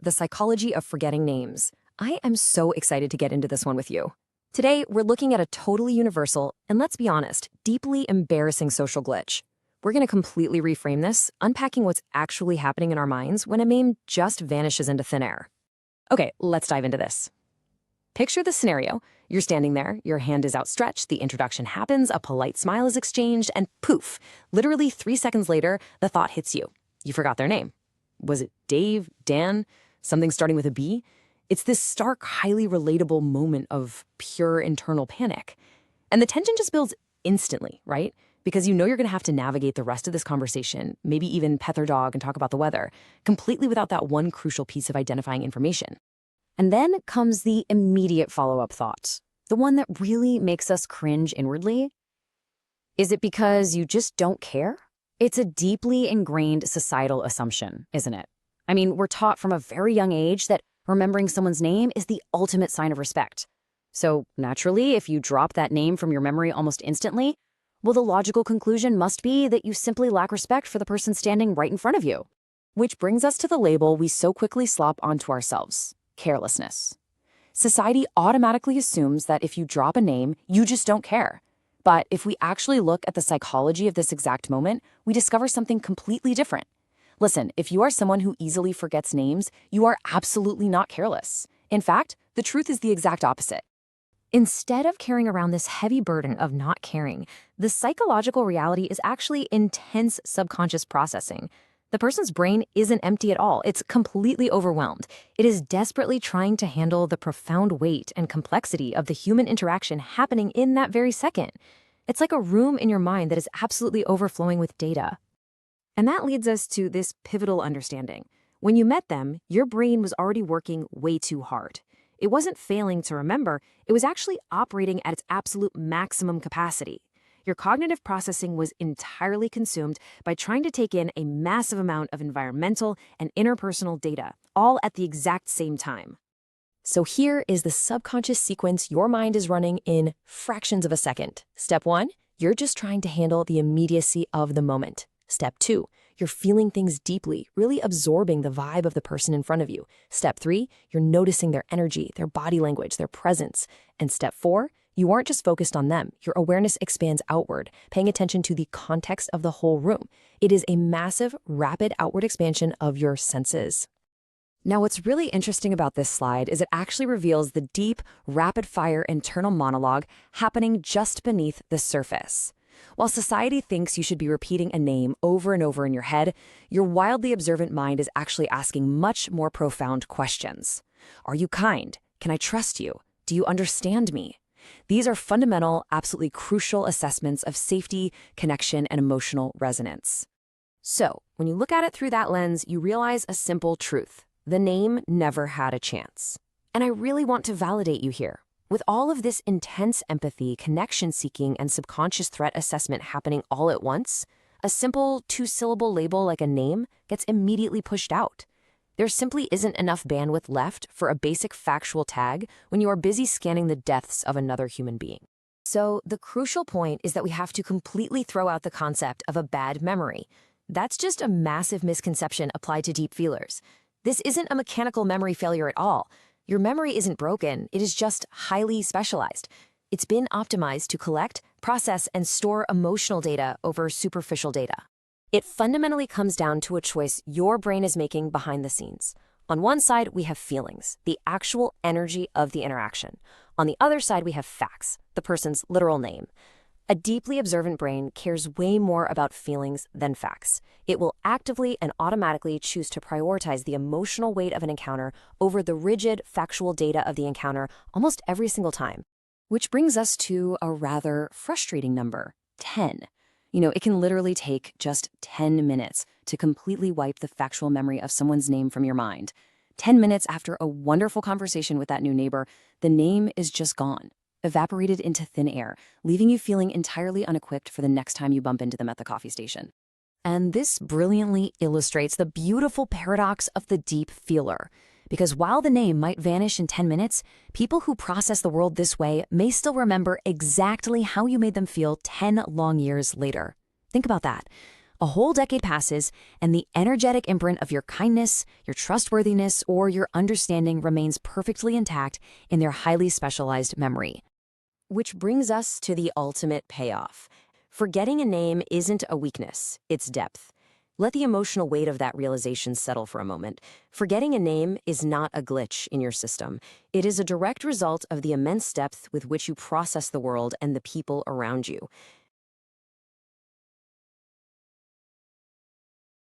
The psychology of forgetting names. I am so excited to get into this one with you. Today, we're looking at a totally universal, and let's be honest, deeply embarrassing social glitch. We're going to completely reframe this, unpacking what's actually happening in our minds when a name just vanishes into thin air. Okay, let's dive into this. Picture the scenario. You're standing there, your hand is outstretched, the introduction happens, a polite smile is exchanged, and poof, literally 3 seconds later, the thought hits you. You forgot their name. Was it Dave, Dan, something starting with a B? It's this stark, highly relatable moment of pure internal panic. And the tension just builds instantly, right? Because you know you're going to have to navigate the rest of this conversation, maybe even pet their dog and talk about the weather, completely without that one crucial piece of identifying information. And then comes the immediate follow-up thought, the one that really makes us cringe inwardly. Is it because you just don't care? It's a deeply ingrained societal assumption, isn't it? I mean, we're taught from a very young age that remembering someone's name is the ultimate sign of respect. So naturally, if you drop that name from your memory almost instantly, well, the logical conclusion must be that you simply lack respect for the person standing right in front of you. Which brings us to the label we so quickly slop onto ourselves: carelessness. Society automatically assumes that if you drop a name, you just don't care. But if we actually look at the psychology of this exact moment, we discover something completely different. Listen, if you are someone who easily forgets names, you are absolutely not careless. In fact, the truth is the exact opposite. Instead of carrying around this heavy burden of not caring, the psychological reality is actually intense subconscious processing. The person's brain isn't empty at all. It's completely overwhelmed. It is desperately trying to handle the profound weight and complexity of the human interaction happening in that very second. It's like a room in your mind that is absolutely overflowing with data. And that leads us to this pivotal understanding. When you met them, your brain was already working way too hard. It wasn't failing to remember, it was actually operating at its absolute maximum capacity. Your cognitive processing was entirely consumed by trying to take in a massive amount of environmental and interpersonal data, all at the exact same time. So here is the subconscious sequence your mind is running in fractions of a second. Step 1, you're just trying to handle the immediacy of the moment. Step 2, you're feeling things deeply, really absorbing the vibe of the person in front of you. Step 3, you're noticing their energy, their body language, their presence. And step 4, you aren't just focused on them. Your awareness expands outward, paying attention to the context of the whole room. It is a massive, rapid outward expansion of your senses. Now, what's really interesting about this slide is it actually reveals the deep, rapid-fire internal monologue happening just beneath the surface. While society thinks you should be repeating a name over and over in your head, your wildly observant mind is actually asking much more profound questions. Are you kind? Can I trust you? Do you understand me? These are fundamental, absolutely crucial assessments of safety, connection, and emotional resonance. So, when you look at it through that lens, you realize a simple truth. The name never had a chance. And I really want to validate you here. With all of this intense empathy, connection-seeking, and subconscious threat assessment happening all at once, a simple 2-syllable label like a name gets immediately pushed out. There simply isn't enough bandwidth left for a basic factual tag when you are busy scanning the deaths of another human being. So the crucial point is that we have to completely throw out the concept of a bad memory. That's just a massive misconception applied to deep feelers. This isn't a mechanical memory failure at all. Your memory isn't broken, it is just highly specialized. It's been optimized to collect, process, and store emotional data over superficial data. It fundamentally comes down to a choice your brain is making behind the scenes. On one side, we have feelings, the actual energy of the interaction. On the other side, we have facts, the person's literal name. A deeply observant brain cares way more about feelings than facts. It will actively and automatically choose to prioritize the emotional weight of an encounter over the rigid, factual data of the encounter almost every single time. Which brings us to a rather frustrating number, 10. It can literally take just 10 minutes to completely wipe the factual memory of someone's name from your mind. 10 minutes after a wonderful conversation with that new neighbor, the name is just gone, evaporated into thin air, leaving you feeling entirely unequipped for the next time you bump into them at the coffee station. And this brilliantly illustrates the beautiful paradox of the deep feeler. Because while the name might vanish in 10 minutes, people who process the world this way may still remember exactly how you made them feel 10 long years later. Think about that. A whole decade passes, and the energetic imprint of your kindness, your trustworthiness, or your understanding remains perfectly intact in their highly specialized memory. Which brings us to the ultimate payoff. Forgetting a name isn't a weakness, it's depth. Let the emotional weight of that realization settle for a moment. Forgetting a name is not a glitch in your system. It is a direct result of the immense depth with which you process the world and the people around you.